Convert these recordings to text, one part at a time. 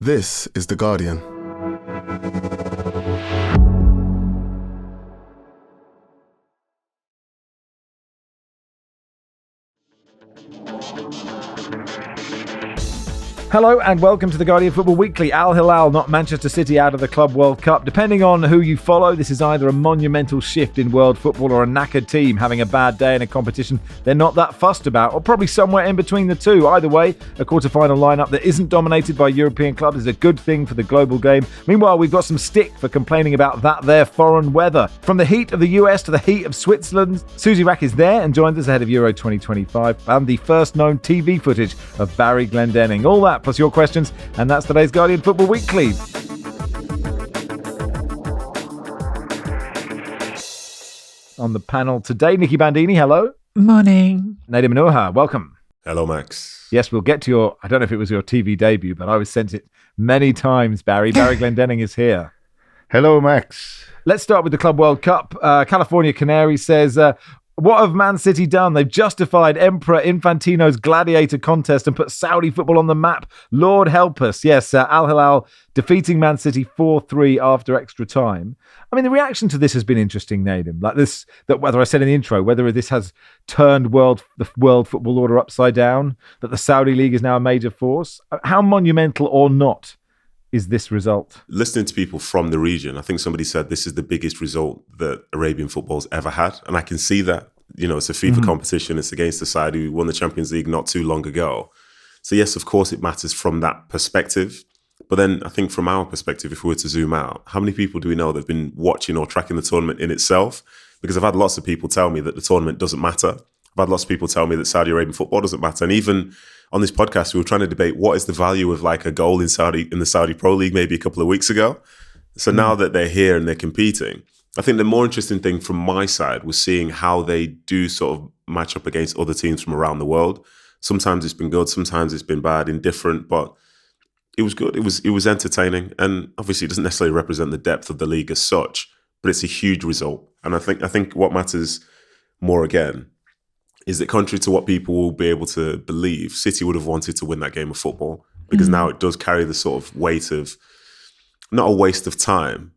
This is The Guardian. Hello and welcome to the Guardian Football Weekly. Al-Hilal knocked Manchester City out of the Club World Cup. Depending on who you follow, this is either a monumental shift in world football or a knackered team having a bad day in a competition they're not that fussed about, or probably somewhere in between the two. Either way, a quarter-final lineup that isn't dominated by European clubs is a good thing for the global game. Meanwhile, we've got some stick for complaining about that there foreign weather. From the heat of the US to the heat of Switzerland, Suzy Wrack is there and joins us ahead of Euro 2025 and the first known TV footage of Barry Glendenning. All that plus your questions, and that's today's Guardian Football Weekly. On the panel today, Nicky Bandini, hello. Morning. Nedum Onuoha, welcome. Hello, Max. Yes, we'll get to your, I don't know if it was your TV debut, but I was sent it many times, Barry. Barry Glendenning is here. Hello, Max. Let's start with the Club World Cup. California Canary says, what have Man City done? They've justified Emperor Infantino's gladiator contest and put Saudi football on the map. Lord help us. Yes, Al-Hilal defeating Man City 4-3 after extra time. I mean, the reaction to this has been interesting, Nedum. Like this, that whether I said in the intro, whether this has turned the world football order upside down, that the Saudi League is now a major force. How monumental or not is this result? Listening to people from the region, I think somebody said this is the biggest result that Arabian football's ever had. And I can see that. You know, it's a FIFA competition. It's against the side who won the Champions League not too long ago. So yes, of course, it matters from that perspective. But then I think from our perspective, if we were to zoom out, how many people do we know that have been watching or tracking the tournament in itself? Because I've had lots of people tell me that the tournament doesn't matter. I've had lots of people tell me that Saudi Arabian football doesn't matter. And even on this podcast, we were trying to debate what is the value of like a goal in the Saudi Pro League maybe a couple of weeks ago. So now that they're here and they're competing, I think the more interesting thing from my side was seeing how they do sort of match up against other teams from around the world. Sometimes it's been good, sometimes it's been bad, indifferent, but it was good. It was entertaining, and obviously it doesn't necessarily represent the depth of the league as such, but it's a huge result. And I think what matters more again is that contrary to what people will be able to believe, City would have wanted to win that game of football because now it does carry the sort of weight of not a waste of time,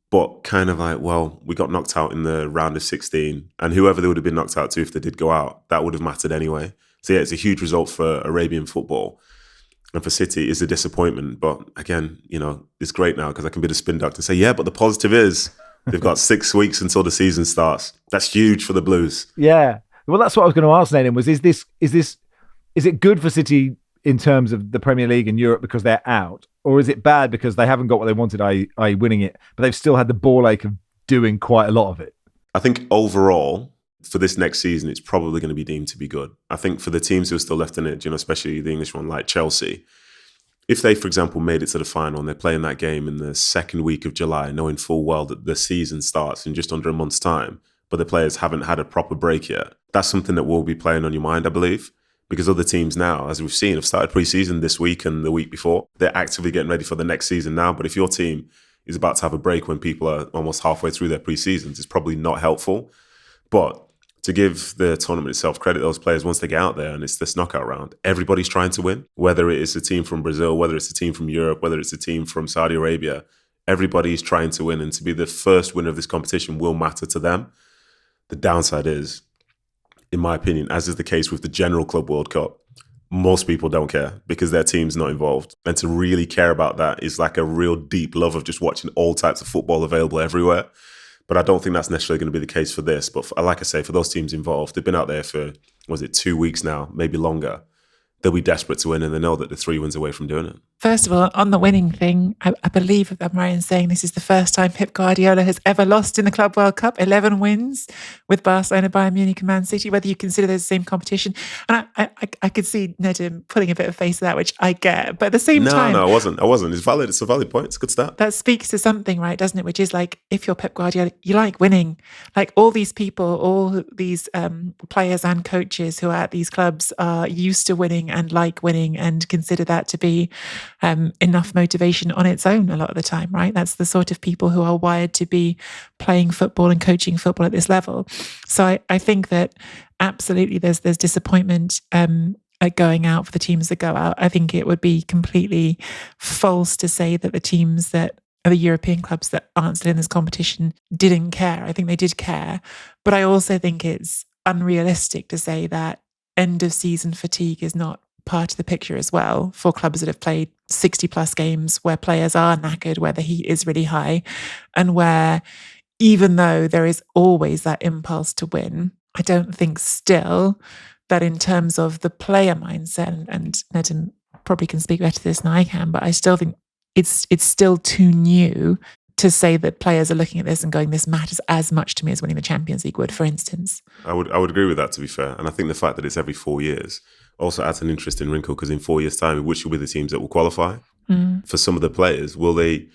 but kind of like, well, we got knocked out in the round of 16, and whoever they would have been knocked out to if they did go out, that would have mattered anyway. So yeah, it's a huge result for Arabian football. And for City, it's a disappointment. But again, you know, it's great now because I can be the spin doctor and say, yeah, but the positive is they've got 6 weeks until the season starts. That's huge for the Blues. Yeah. Well, that's what I was going to ask, Nedum, was is it good for City in terms of the Premier League and Europe because they're out? Or is it bad because they haven't got what they wanted, i.e. winning it, but they've still had the ball ache of doing quite a lot of it? I think overall, for this next season, it's probably going to be deemed to be good. I think for the teams who are still left in it, you know, especially the English one like Chelsea, if they, for example, made it to the final and they're playing that game in the second week of July, knowing full well that the season starts in just under a month's time, but the players haven't had a proper break yet, that's something that will be playing on your mind, I believe. Because other teams now, as we've seen, have started pre-season this week and the week before. They're actively getting ready for the next season now. But if your team is about to have a break when people are almost halfway through their pre-seasons, it's probably not helpful. But to give the tournament itself credit, those players, once they get out there and it's this knockout round, everybody's trying to win. Whether it is a team from Brazil, whether it's a team from Europe, whether it's a team from Saudi Arabia, everybody's trying to win. And to be the first winner of this competition will matter to them. The downside is, in my opinion, as is the case with the general Club World Cup, most people don't care because their team's not involved. And to really care about that is like a real deep love of just watching all types of football available everywhere. But I don't think that's necessarily going to be the case for this. But like I say, for those teams involved, they've been out there for, 2 weeks now, maybe longer. They'll be desperate to win and they know that they're 3 wins away from doing it. First of all, on the winning thing, I believe if I'm right in saying this is the first time Pep Guardiola has ever lost in the Club World Cup, 11 wins with Barcelona, Bayern Munich and Man City, whether you consider those the same competition. And I could see Nedum putting a bit of face to that, which I get. But at the same time... No, I wasn't. It's valid. It's a valid point. It's a good start. That speaks to something, right, doesn't it? Which is like, if you're Pep Guardiola, you like winning. Like all these people, all these players and coaches who are at these clubs are used to winning and like winning and consider that to be enough motivation on its own a lot of the time, right? That's the sort of people who are wired to be playing football and coaching football at this level. So I think that absolutely there's disappointment. And going out for the teams that go out. I think it would be completely false to say that the teams that are the European clubs that aren't still in this competition didn't care. I think they did care. But I also think it's unrealistic to say that end of season fatigue is not part of the picture as well for clubs that have played 60 plus games, where players are knackered, where the heat is really high, and where even though there is always that impulse to win, I don't think still that in terms of the player mindset, and Nedum probably can speak better to this than I can, but I still think it's still too new to say that players are looking at this and going, this matters as much to me as winning the Champions League would, for instance. I would agree with that, to be fair. And I think the fact that it's every 4 years also adds an interesting wrinkle, because in 4 years' time, which will be the teams that will qualify? For some of the players, will they,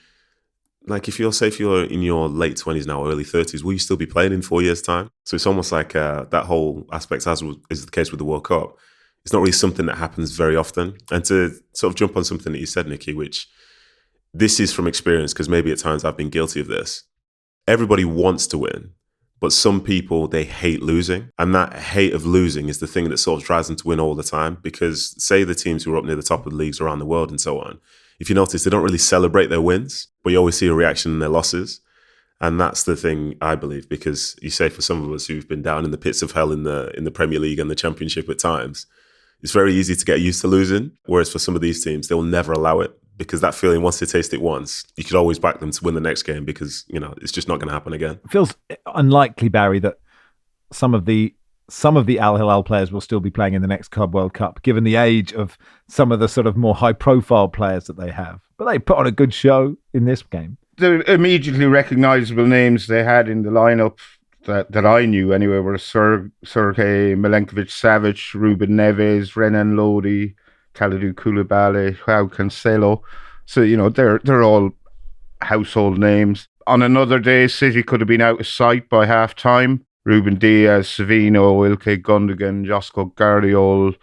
like if you're in your late 20s now, early 30s, will you still be playing in 4 years' time? So it's almost like that whole aspect, as is the case with the World Cup, it's not really something that happens very often. And to sort of jump on something that you said, Nicky, which this is from experience, because maybe at times I've been guilty of this. Everybody wants to win, but some people, they hate losing. And that hate of losing is the thing that sort of drives them to win all the time. Because say the teams who are up near the top of the leagues around the world and so on, if you notice, they don't really celebrate their wins, but you always see a reaction in their losses. And that's the thing, I believe, because you say for some of us who've been down in the pits of hell in the Premier League and the Championship at times, it's very easy to get used to losing. Whereas for some of these teams, they'll never allow it, because that feeling, once they taste it once, you could always back them to win the next game, because, it's just not going to happen again. It feels unlikely, Barry, that some of the Al-Hilal players will still be playing in the next Club World Cup, given the age of some of the sort of more high-profile players that they have. But they put on a good show in this game. The immediately recognisable names they had in the lineup that I knew anyway were Sergej Milenkovic-Savic, Ruben Neves, Renan Lodi, Kalidou Koulibaly, João Cancelo. So, they're all household names. On another day, City could have been out of sight by half-time. Ruben Diaz, Savino, Ilkay Gundogan, Josko Gvardiol,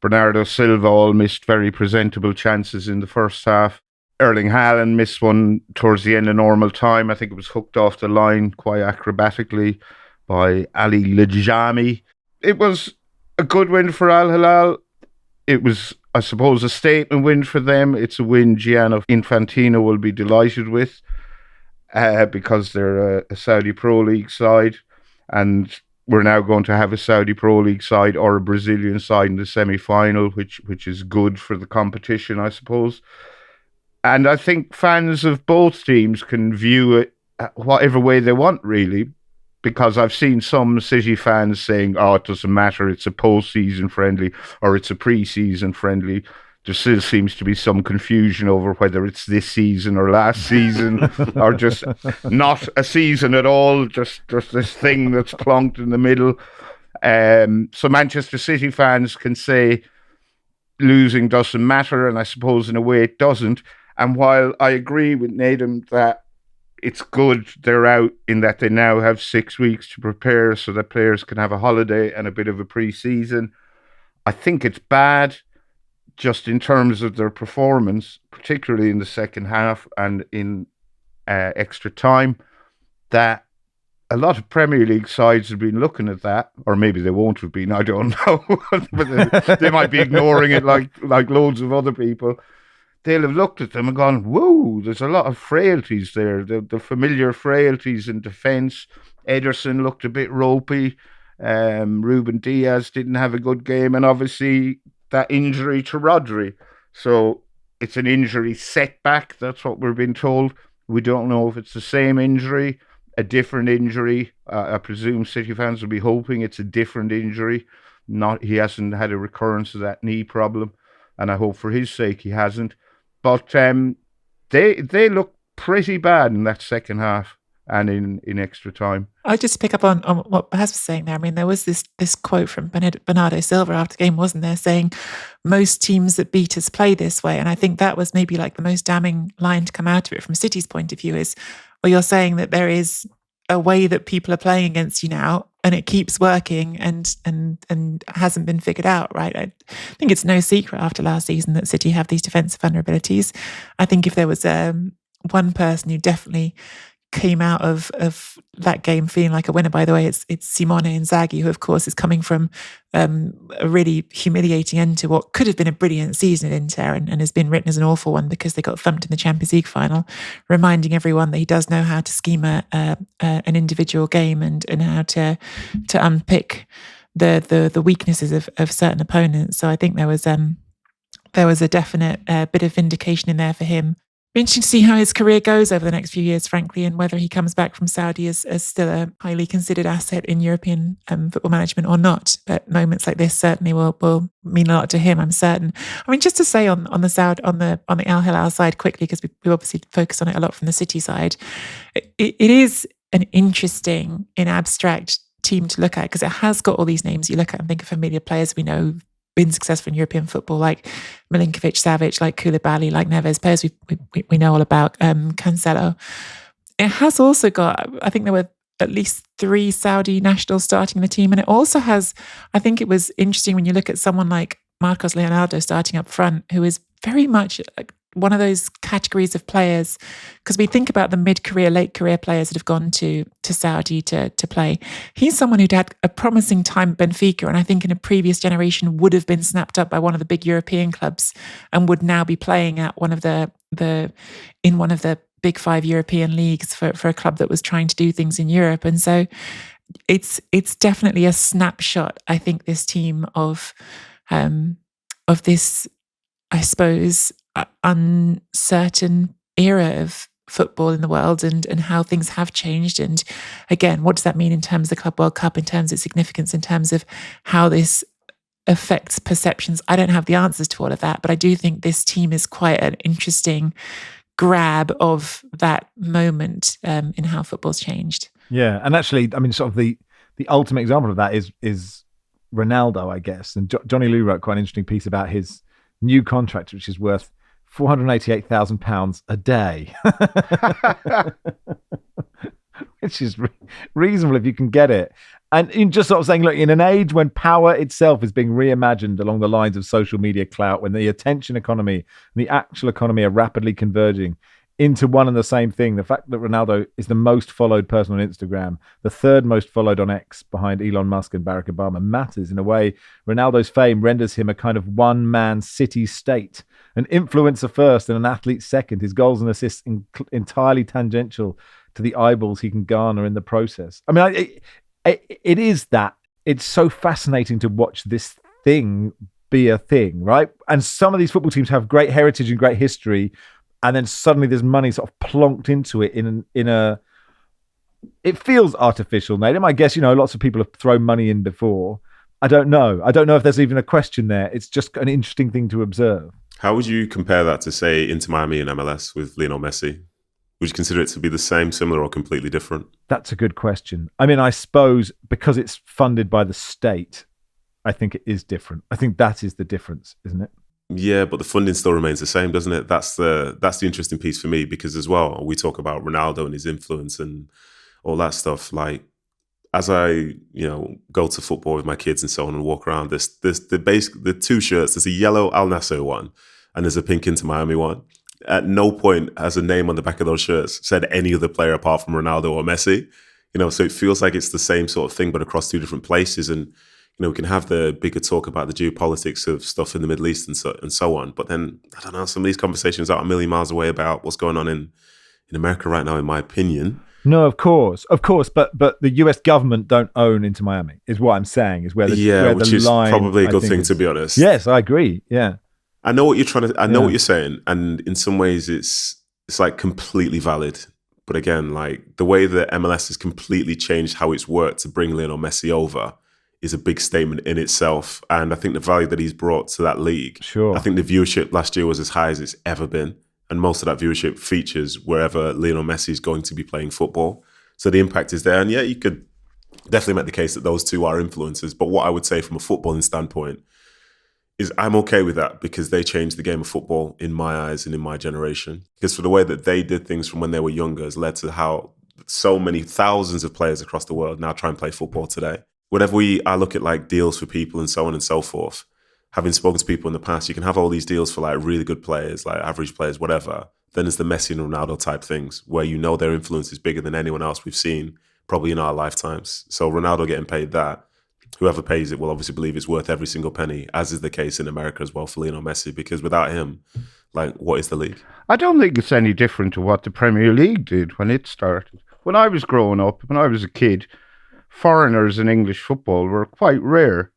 Bernardo Silva all missed very presentable chances in the first half. Erling Haaland missed one towards the end of normal time. I think it was hooked off the line quite acrobatically by Ali Lijami. It was a good win for Al-Hilal. It was, I suppose, a statement win for them. It's a win Gianni Infantino will be delighted with because they're a Saudi Pro League side. And we're now going to have a Saudi Pro League side or a Brazilian side in the semi-final, which is good for the competition, I suppose. And I think fans of both teams can view it whatever way they want, really, because I've seen some City fans saying, it doesn't matter, it's a post-season friendly or it's a pre-season friendly. There still seems to be some confusion over whether it's this season or last season or just not a season at all, just this thing that's plonked in the middle. So Manchester City fans can say losing doesn't matter, and I suppose in a way it doesn't. And while I agree with Nedum that it's good they're out in that they now have 6 weeks to prepare so that players can have a holiday and a bit of a pre-season, I think it's bad just in terms of their performance, particularly in the second half and in extra time, that a lot of Premier League sides have been looking at that, or maybe they won't have been, I don't know, but they might be ignoring it like loads of other people. They'll have looked at them and gone, whoa, there's a lot of frailties there. The familiar frailties in defence. Ederson looked a bit ropey. Ruben Diaz didn't have a good game. And obviously that injury to Rodri. So it's an injury setback. That's what we're being told. We don't know if it's the same injury, a different injury. I presume City fans will be hoping it's a different injury. He hasn't had a recurrence of that knee problem. And I hope for his sake he hasn't. But they look pretty bad in that second half and in extra time. I'll just pick up on what Baz was saying there. I mean, there was this quote from Bernardo Silva after the game, wasn't there, saying most teams that beat us play this way. And I think that was maybe like the most damning line to come out of it from City's point of view is, well, you're saying that there is a way that people are playing against you now and it keeps working and hasn't been figured out, right? I think it's no secret after last season that City have these defensive vulnerabilities. I think if there was one person who definitely came out of that game feeling like a winner. By the way, it's Simone Inzaghi, who of course is coming from a really humiliating end to what could have been a brilliant season at Inter, and has been written as an awful one because they got thumped in the Champions League final, reminding everyone that he does know how to scheme an individual game and how to unpick the weaknesses of certain opponents. So I think there was a definite bit of vindication in there for him. Be interesting to see how his career goes over the next few years, frankly, and whether he comes back from Saudi as still a highly considered asset in European football management or not. But moments like this certainly will mean a lot to him, I'm certain. I mean, just to say on the Al-Hilal side quickly, because we obviously focus on it a lot from the City side, it is an interesting, in abstract team to look at, because it has got all these names you look at and think of familiar players we know who've been successful in European football, like Milinkovic, Savic, like Koulibaly, like Neves, players we know all about, Cancelo. It has also got, I think there were at least 3 Saudi nationals starting in the team, and it also has, I think it was interesting when you look at someone like Marcos Leonardo starting up front, who is very much like one of those categories of players, because we think about the mid-career, late-career players that have gone to Saudi to play. He's someone who'd had a promising time at Benfica, and I think in a previous generation would have been snapped up by one of the big European clubs and would now be playing at one of the big 5 European leagues for a club that was trying to do things in Europe. And so it's definitely a snapshot, I think, this team of this, I suppose, uncertain era of football in the world, and how things have changed. And again, what does that mean in terms of the Club World Cup, in terms of significance, in terms of how this affects perceptions? I don't have the answers to all of that, but I do think this team is quite an interesting grab of that moment in how football's changed. Yeah, and actually, I mean, sort of the ultimate example of that is Ronaldo, I guess. And Johnny Liu wrote quite an interesting piece about his new contract, which is worth £488,000 a day, which is reasonable if you can get it. And in just sort of saying, look, in an age when power itself is being reimagined along the lines of social media clout, when the attention economy and the actual economy are rapidly converging into one and the same thing, the fact that Ronaldo is the most followed person on Instagram, the 3rd most followed on X behind Elon Musk and Barack Obama, matters in a way. Ronaldo's fame renders him a kind of one-man city state, an influencer first and an athlete second. His goals and assists entirely tangential to the eyeballs he can garner in the process. I mean, it is that. It's so fascinating to watch this thing be a thing, right? And some of these football teams have great heritage and great history, and then suddenly there's money sort of plonked into it in a. It feels artificial, Nedum. I guess, lots of people have thrown money in before. I don't know if there's even a question there. It's just an interesting thing to observe. How would you compare that to, say, Inter Miami and MLS with Lionel Messi? Would you consider it to be the same, similar, or completely different? That's a good question. I mean, I suppose because it's funded by the state, I think it is different. I think that is the difference, isn't it? Yeah, but the funding still remains the same, doesn't it? That's the interesting piece for me, because as well, we talk about Ronaldo and his influence and all that stuff. Like, as I go to football with my kids and so on and walk around, the 2 shirts. There's a yellow Al Nassr one and there's a pink Inter Miami one. At no point has a name on the back of those shirts said any other player apart from Ronaldo or Messi. So it feels like it's the same sort of thing, but across 2 different places. And we can have the bigger talk about the geopolitics of stuff in the Middle East and so on. But then, I don't know, some of these conversations are a million miles away about what's going on in America right now, in my opinion. No, of course, but the US government don't own Inter Miami, is what I'm saying, is where which is probably a good thing, to be honest. Yes, I agree. Yeah. I know what you're what you're saying. And in some ways it's like completely valid. But again, like the way that MLS has completely changed how it's worked to bring Lionel Messi over is a big statement in itself. And I think the value that he's brought to that league, sure. I think the viewership last year was as high as it's ever been. And most of that viewership features wherever Lionel Messi is going to be playing football. So the impact is there. And yeah, you could definitely make the case that those two are influencers. But what I would say from a footballing standpoint is I'm okay with that, because they changed the game of football in my eyes and in my generation. Because for the way that they did things from when they were younger has led to how so many thousands of players across the world now try and play football today. Whenever I look at like deals for people and so on and so forth, having spoken to people in the past, you can have all these deals for like really good players, like average players, whatever, then there's the Messi and Ronaldo type things where you know their influence is bigger than anyone else we've seen probably in our lifetimes. So Ronaldo getting paid that, whoever pays it will obviously believe it's worth every single penny, as is the case in America as well for Lionel Messi, because without him, like, what is the league? I don't think it's any different to what the Premier League did when it started. When I was growing up, when I was a kid, foreigners in English football were quite rare.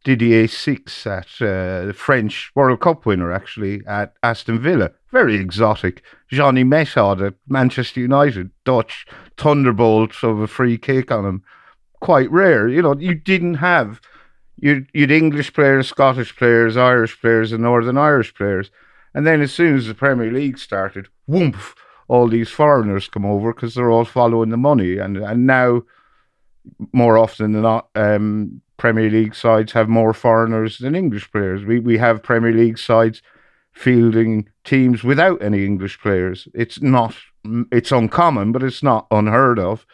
Didier Six at the French World Cup winner, actually, at Aston Villa. Very exotic. Johnny Method at Manchester United, Dutch thunderbolt of a free kick on him. Quite rare. You know, you didn't have... You'd English players, Scottish players, Irish players, and Northern Irish players. And then as soon as the Premier League started, whoomph, all these foreigners come over because they're all following the money. And now, more often than not, Premier League sides have more foreigners than English players. We have Premier League sides fielding teams without any English players. It's uncommon, but it's not unheard of.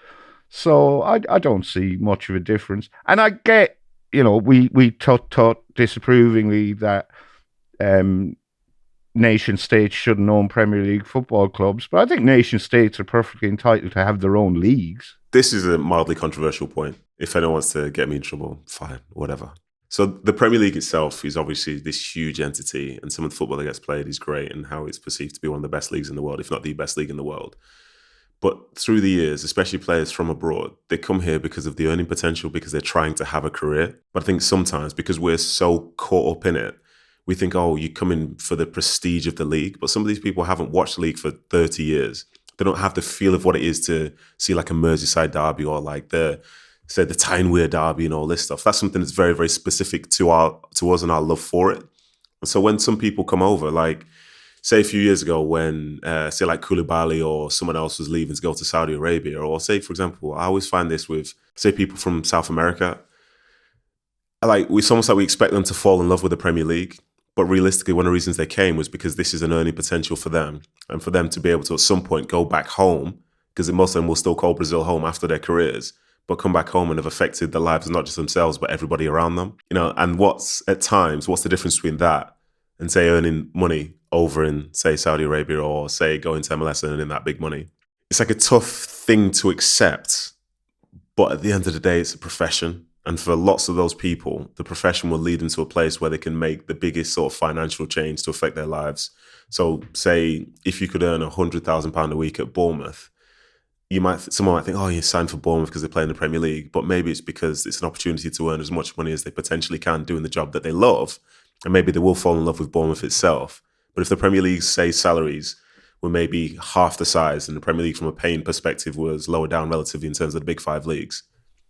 So I don't see much of a difference. And I get, you know, we tut disapprovingly that nation states shouldn't own Premier League football clubs, but I think nation states are perfectly entitled to have their own leagues. This is a mildly controversial point. If anyone wants to get me in trouble, fine, whatever. So the Premier League itself is obviously this huge entity, and some of the football that gets played is great and how it's perceived to be one of the best leagues in the world, if not the best league in the world. But through the years, especially players from abroad, they come here because of the earning potential, because they're trying to have a career. But I think sometimes, because we're so caught up in it, we think, oh, you come in for the prestige of the league. But some of these people haven't watched the league for 30 years. They don't have the feel of what it is to see like a Merseyside derby or like the Tyne-Wear derby and all this stuff. That's something that's very, very specific to us and our love for it. And so when some people come over, like, say a few years ago when, say like Koulibaly or someone else was leaving to go to Saudi Arabia, or say, for example, I always find this with, say, people from South America, like it's almost like we expect them to fall in love with the Premier League. But realistically, one of the reasons they came was because this is an earning potential for them, and for them to be able to at some point go back home, because most of them will still call Brazil home after their careers, but come back home and have affected the lives of not just themselves, but everybody around them. You know, and what's the difference between that and, say, earning money over in, say, Saudi Arabia, or, say, going to MLS and earning that big money? It's like a tough thing to accept, but at the end of the day, it's a profession. And for lots of those people, the profession will lead them to a place where they can make the biggest sort of financial change to affect their lives. So, say, if you could earn £100,000 a week at Bournemouth, someone might think, oh, you signed for Bournemouth because they play in the Premier League. But maybe it's because it's an opportunity to earn as much money as they potentially can doing the job that they love. And maybe they will fall in love with Bournemouth itself. But if the Premier League's, say, salaries were maybe half the size, and the Premier League from a paying perspective was lower down relatively in terms of the big five leagues,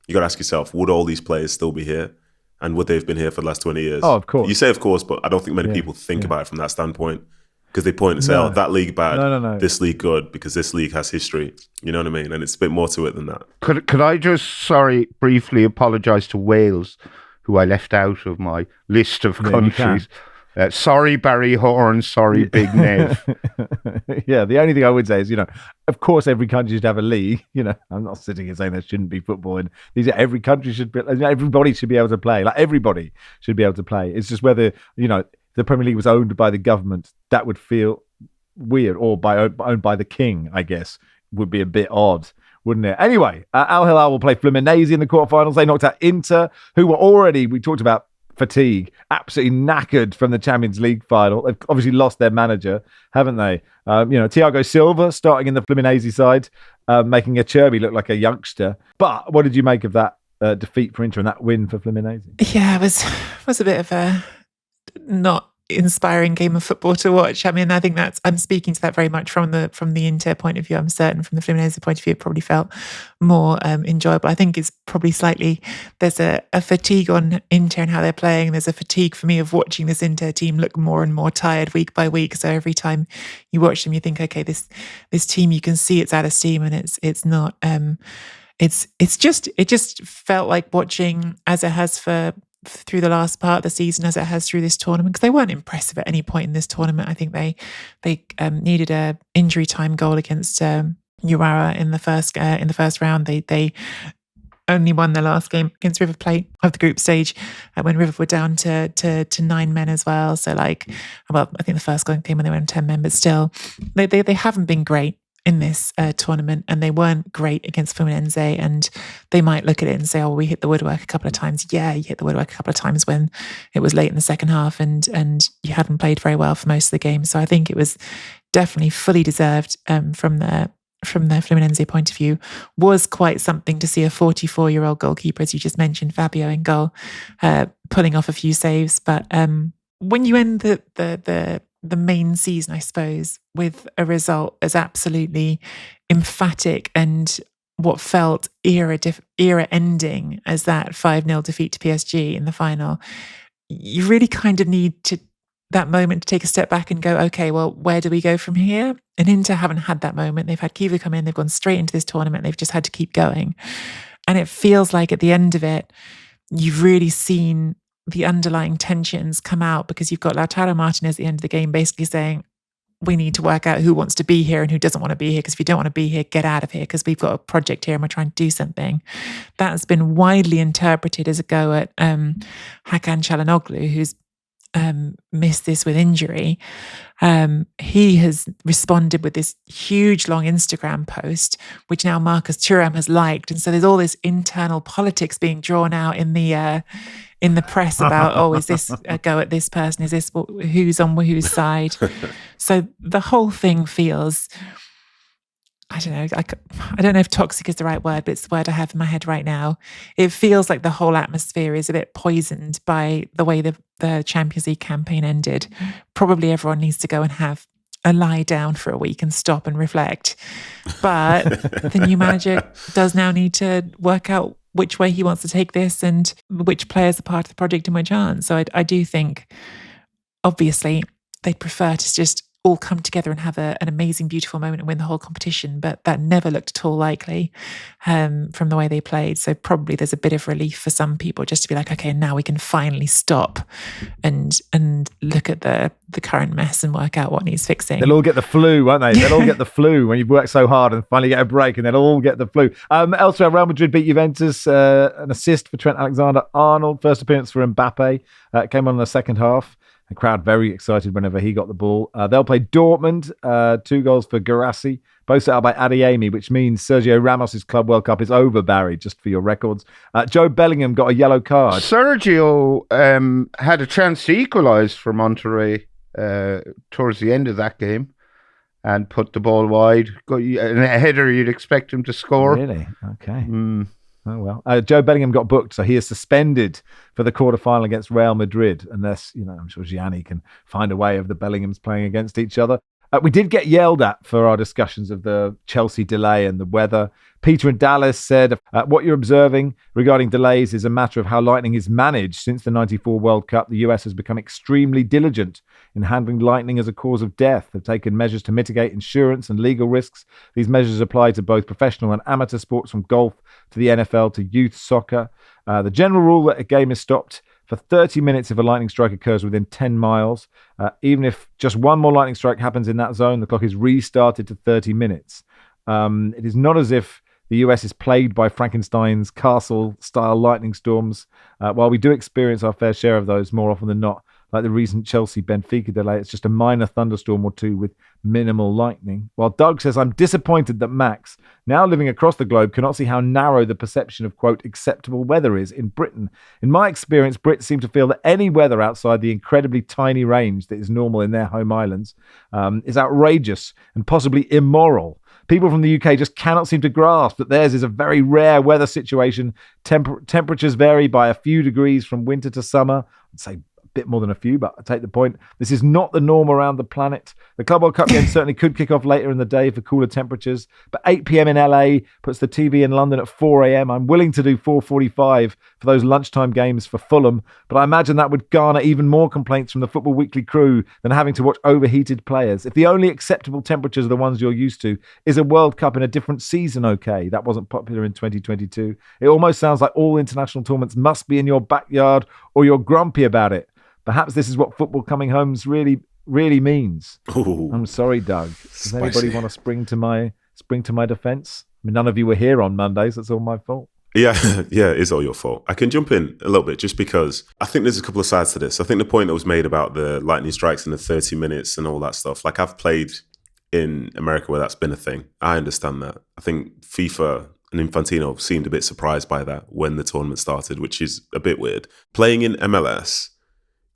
you got to ask yourself, would all these players still be here? And would they have been here for the last 20 years? Oh, of course. You say of course, but I don't think many people think about it from that standpoint, because they point and say, oh, that league bad, no. this league good, because this league has history. You know what I mean? And it's a bit more to it than that. Could I just, briefly apologise to Wales, who I left out of my list of countries. Sorry, Barry Horn. Sorry, Big Nev. Yeah, the only thing I would say is, you know, of course, every country should have a league. You know, I'm not sitting here saying there shouldn't be football. And every country should be, everybody should be able to play. Like, everybody should be able to play. It's just whether, you know, the Premier League was owned by the government, that would feel weird, or owned by the king, I guess, would be a bit odd, wouldn't it? Anyway, Al-Hilal will play Fluminense in the quarterfinals. They knocked out Inter, who were already, we talked about fatigue, absolutely knackered from the Champions League final. They've obviously lost their manager, haven't they? You know, Thiago Silva starting in the Fluminense side, making Acerbi look like a youngster. But what did you make of that defeat for Inter and that win for Fluminense? Yeah, it was a bit of a not inspiring game of football to watch. I mean, I think I'm speaking to that very much from the Inter point of view. I'm certain from the Fluminense point of view, it probably felt more enjoyable. I think it's probably there's a fatigue on Inter and how they're playing. There's a fatigue for me of watching this Inter team look more and more tired week by week. So every time you watch them, you think, okay, this team, you can see it's out of steam, and it's not. It just felt like watching, as it has through the last part of the season, as it has through this tournament, because they weren't impressive at any point in this tournament. I think they needed a injury time goal against Uruguay in the first round. They only won their last game against River Plate of the group stage when River were down to 9 men as well. So I think the first game came when they were in 10 men, but still, they haven't been great in this tournament, and they weren't great against Fluminense, and they might look at it and say, oh, we hit the woodwork a couple of times. Yeah, you hit the woodwork a couple of times when it was late in the second half and you hadn't played very well for most of the game. So I think it was definitely fully deserved from the Fluminense point of view. Was quite something to see a 44-year-old goalkeeper, as you just mentioned, Fabio in goal, pulling off a few saves. But when you end the main season, I suppose, with a result as absolutely emphatic and what felt era-ending as that 5-0 defeat to PSG in the final, you really kind of need that moment to take a step back and go, okay, well, where do we go from here? And Inter haven't had that moment. They've had Kivu come in, they've gone straight into this tournament, they've just had to keep going. And it feels like at the end of it, you've really seen the underlying tensions come out, because you've got Lautaro Martinez at the end of the game basically saying, we need to work out who wants to be here and who doesn't want to be here, because if you don't want to be here, get out of here, because we've got a project here and we're trying to do something. That's been widely interpreted as a go at Hakan Çalhanoğlu, who's missed this with injury. He has responded with this huge long Instagram post, which now Marcus Thuram has liked, and so there's all this internal politics being drawn out in the press about, oh, is this a go at this person? Is this who's on whose side? So the whole thing feels, I don't know. I don't know if toxic is the right word, but it's the word I have in my head right now. It feels like the whole atmosphere is a bit poisoned by the way the Champions League campaign ended. Probably everyone needs to go and have a lie down for a week and stop and reflect. But the new manager does now need to work out which way he wants to take this and which players are part of the project and which aren't. So I do think, obviously, they'd prefer to just all come together and have an amazing, beautiful moment and win the whole competition. But that never looked at all likely from the way they played. So probably there's a bit of relief for some people just to be like, okay, now we can finally stop and look at the current mess and work out what needs fixing. They'll all get the flu, won't they? They'll all get the flu when you've worked so hard and finally get a break, and they'll all get the flu. Elsewhere, Real Madrid beat Juventus, an assist for Trent Alexander-Arnold. First appearance for Mbappe. Came on in the second half. The crowd very excited whenever he got the ball. They'll play Dortmund, 2 goals for Guirassy, both set up by Adeyemi, which means Sergio Ramos' Club World Cup is over, Barry, just for your records. Joe Bellingham got a yellow card. Sergio had a chance to equalise for Monterrey towards the end of that game and put the ball wide. In a header, you'd expect him to score. Really? Okay. Oh, well. Joe Bellingham got booked, so he is suspended for the quarterfinal against Real Madrid, unless, I'm sure Gianni can find a way of the Bellinghams playing against each other. We did get yelled at for our discussions of the Chelsea delay and the weather. Peter in Dallas said, what you're observing regarding delays is a matter of how Lightning is managed. Since the 94 World Cup, the US has become extremely diligent in handling lightning as a cause of death. They've taken measures to mitigate insurance and legal risks. These measures apply to both professional and amateur sports, from golf to the NFL to youth soccer. The general rule that a game is stopped for 30 minutes if a lightning strike occurs within 10 miles. Even if just one more lightning strike happens in that zone, the clock is restarted to 30 minutes. It is not as if the US is plagued by Frankenstein's castle-style lightning storms. While we do experience our fair share of those more often than not, like the recent Chelsea-Benfica delay, it's just a minor thunderstorm or two with minimal lightning. While Doug says, I'm disappointed that Max, now living across the globe, cannot see how narrow the perception of, quote, acceptable weather is in Britain. In my experience, Brits seem to feel that any weather outside the incredibly tiny range that is normal in their home islands is outrageous and possibly immoral. People from the UK just cannot seem to grasp that theirs is a very rare weather situation. Temperatures vary by a few degrees from winter to summer. I'd say bit more than a few, but I take the point. This is not the norm around the planet. The Club World Cup game certainly could kick off later in the day for cooler temperatures, but 8 p.m. in LA puts the TV in London at 4 a.m. I'm willing to do 4:45 for those lunchtime games for Fulham, but I imagine that would garner even more complaints from the Football Weekly crew than having to watch overheated players. If the only acceptable temperatures are the ones you're used to, is a World Cup in a different season okay? That wasn't popular in 2022. It almost sounds like all international tournaments must be in your backyard or you're grumpy about it. Perhaps this is what football coming homes really means. Ooh, I'm sorry, Doug. Does spicy. anybody want to spring to my defence? I mean, none of you were here on Monday, so it's all my fault. Yeah, yeah, it is all your fault. I can jump in a little bit just because I think there's a couple of sides to this. I think the point that was made about the lightning strikes and the 30 minutes and all that stuff, like I've played in America where that's been a thing. I understand that. I think FIFA and Infantino seemed a bit surprised by that when the tournament started, which is a bit weird. Playing in MLS,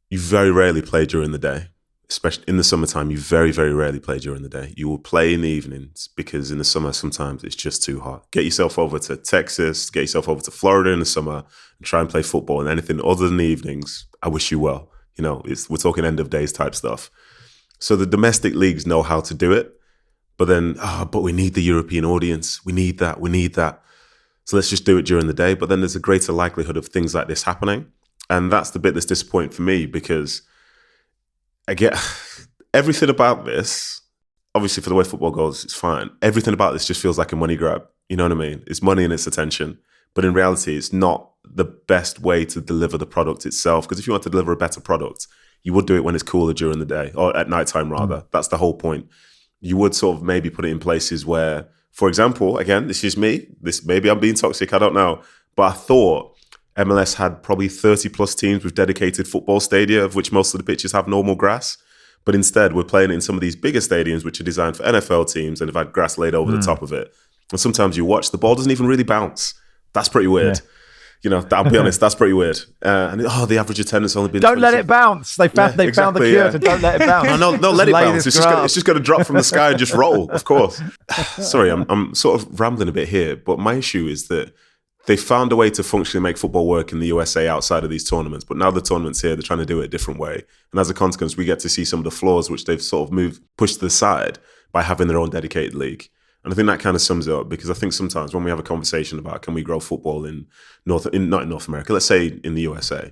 you very rarely play during the day. Especially in the summertime, you very, very rarely play during the day. You will play in the evenings because in the summer, sometimes it's just too hot. Get yourself over to Texas, get yourself over to Florida in the summer and try and play football. And anything other than the evenings, I wish you well. You know, we're talking end of days type stuff. So the domestic leagues know how to do it. But then, but we need the European audience. We need that. So let's just do it during the day. But then there's a greater likelihood of things like this happening. And that's the bit that's disappointing for me because I get everything about this. Obviously, for the way football goes, it's fine. Everything about this just feels like a money grab. You know what I mean? It's money and it's attention. But in reality, it's not the best way to deliver the product itself. Because if you want to deliver a better product, you would do it when it's cooler during the day or at nighttime, rather. That's the whole point. You would sort of maybe put it in places where, for example, again, this is me. Maybe I'm being toxic. I don't know. But I thought MLS had probably 30 plus teams with dedicated football stadia, of which most of the pitches have normal grass. But instead, we're playing in some of these bigger stadiums, which are designed for NFL teams and have had grass laid over the top of it. And sometimes you watch, the ball doesn't even really bounce. That's pretty weird. Yeah. You know, I'll be honest, that's pretty weird. And the average attendance only been... Don't let it bounce. They found the cure to don't let it bounce. No, let it bounce. It's just going to drop from the sky and just roll, of course. Sorry, I'm sort of rambling a bit here, but my issue is that they found a way to functionally make football work in the USA outside of these tournaments. But now the tournament's here, they're trying to do it a different way. And as a consequence, we get to see some of the flaws which they've sort of pushed to the side by having their own dedicated league. And I think that kind of sums it up because I think sometimes when we have a conversation about can we grow football not in North America, let's say in the USA,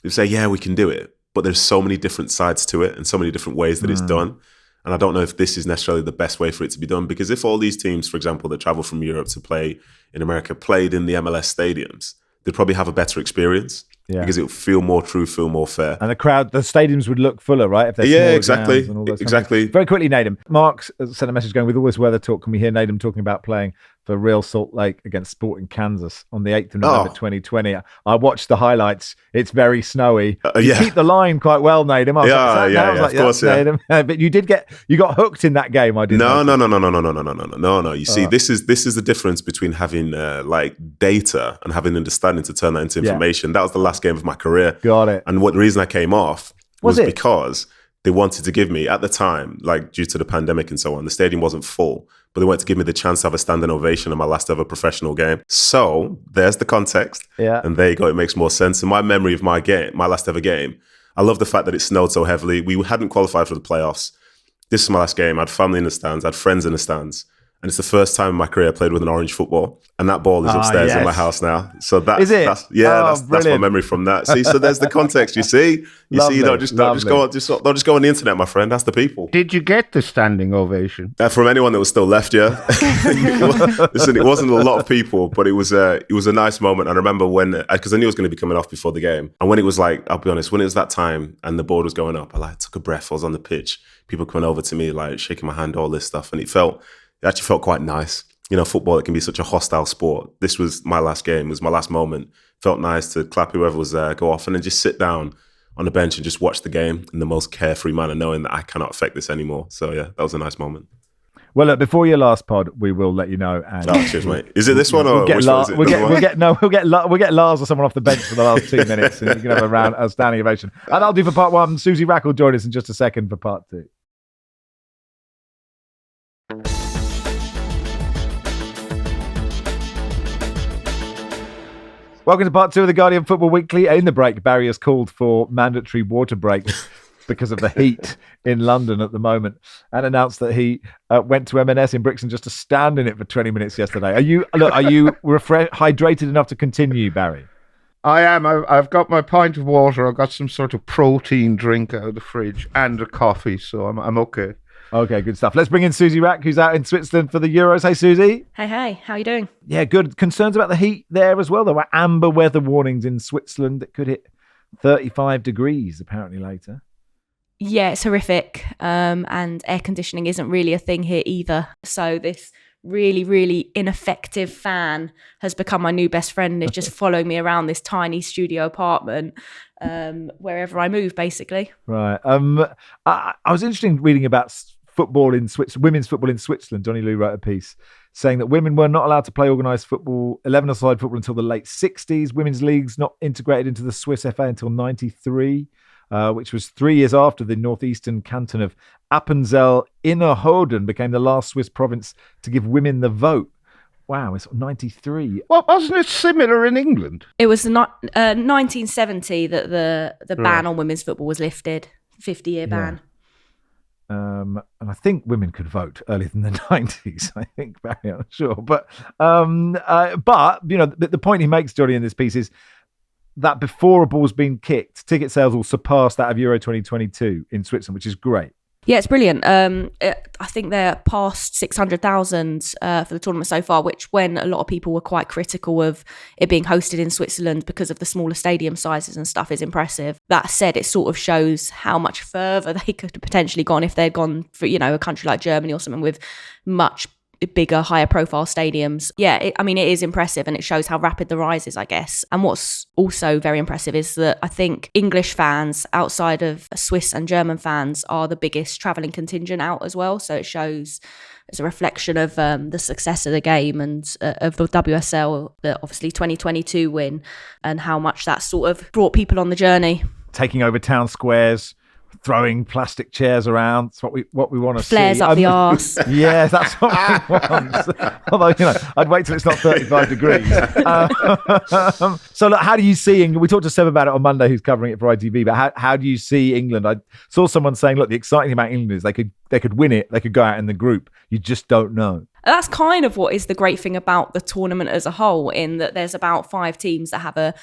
they say, yeah, we can do it. But there's so many different sides to it and so many different ways that it's done. And I don't know if this is necessarily the best way for it to be done because if all these teams, for example, that travel from Europe to play in America played in the MLS stadiums, they'd probably have a better experience because it would feel more true, feel more fair. And the stadiums would look fuller, right? If they're exactly. Exactly. Very quickly, Nedum. Mark sent a message going, with all this weather talk, can we hear Nedum talking about playing for Real Salt Lake against Sporting Kansas on the 8th of November 2020. I watched the highlights. It's very snowy. You keep the line quite well, Nedum. Of course. Nedum. But you got hooked in that game. I didn't. No. You see, this is the difference between having like data and having understanding to turn that into information. That was the last game of my career. Got it. And the reason I came off was because they wanted to give me, at the time, like due to the pandemic and so on, the stadium wasn't full, but they wanted to give me the chance to have a standing ovation in my last ever professional game. So there's the context. Yeah. And there you go. It makes more sense. In my memory of my last ever game, I love the fact that it snowed so heavily. We hadn't qualified for the playoffs. This is my last game. I had family in the stands. I had friends in the stands. And it's the first time in my career I played with an orange football. And that ball is upstairs in my house now. So that's my memory from that. See, so there's the context. You see? You don't just go on the internet, my friend. That's the people. Did you get the standing ovation? From anyone that was still left, yeah. Listen, it wasn't a lot of people, but it was a nice moment. I remember when, because I knew I was going to be coming off before the game. And when it was like, I'll be honest, when it was that time and the board was going up, I took a breath. I was on the pitch. People coming over to me, like shaking my hand, all this stuff. And it actually felt quite nice. You know, football, it can be such a hostile sport. This was my last game. It was my last moment. Felt nice to clap whoever was there, go off and then just sit down on the bench and just watch the game in the most carefree manner, knowing that I cannot affect this anymore. So yeah, that was a nice moment. Well, look, before your last pod, we will let you know. And cheers, mate. Is it this one or which one is it? We'll get Lars or someone off the bench for the last 2 minutes, and you can have a standing ovation. And that'll do for part one. Suzy Wrack will join us in just a second for part two. Welcome to part two of the Guardian Football Weekly. In the break, Barry has called for mandatory water breaks because of the heat in London at the moment, and announced that he went to M&S in Brixton just to stand in it for 20 minutes yesterday. Are you hydrated enough to continue, Barry? I am. I've got my pint of water. I've got some sort of protein drink out of the fridge and a coffee, so I'm okay. Okay, good stuff. Let's bring in Suzy Wrack, who's out in Switzerland for the Euros. Hey, Suzy. Hey. How are you doing? Yeah, good. Concerns about the heat there as well. There were amber weather warnings in Switzerland that could hit 35 degrees apparently later. Yeah, it's horrific. And air conditioning isn't really a thing here either. So this really, really ineffective fan has become my new best friend and is just following me around this tiny studio apartment wherever I move, basically. Right. I was interested in reading about football in Switzerland, women's football in Switzerland. Johnny Lou wrote a piece saying that women were not allowed to play organised football, 11-a-side football, until the late 60s. Women's leagues not integrated into the Swiss FA until 93, which was 3 years after the northeastern canton of Appenzell-Innerrhoden became the last Swiss province to give women the vote. Wow, it's 93. Well, wasn't it similar in England? It was not 1970 that the ban on women's football was lifted, 50-year ban. And I think women could vote earlier than the 90s. I think, Barry, I'm not sure. But you know, the point he makes, Johnny, in this piece is that before a ball's been kicked, ticket sales will surpass that of Euro 2022 in Switzerland, which is great. Yeah, it's brilliant. I think they're past 600,000 for the tournament so far, which when a lot of people were quite critical of it being hosted in Switzerland because of the smaller stadium sizes and stuff is impressive. That said, it sort of shows how much further they could have potentially gone if they'd gone for, you know, a country like Germany or something with much bigger, higher profile stadiums. Yeah, it is impressive and it shows how rapid the rise is, I guess. And what's also very impressive is that I think English fans outside of Swiss and German fans are the biggest travelling contingent out as well. So it shows as a reflection of the success of the game and of the WSL, the obviously 2022 win, and how much that sort of brought people on the journey. Taking over town squares, throwing plastic chairs around. That's what we want to see. Flares up the arse. Yes, that's what we want. Although, you know, I'd wait till it's not 35 degrees. So look, how do you see England? We talked to Seb about it on Monday, who's covering it for ITV, but how do you see England? I saw someone saying, look, the exciting thing about England is they could win it, they could go out in the group. You just don't know. That's kind of what is the great thing about the tournament as a whole, in that there's about 5 teams that have a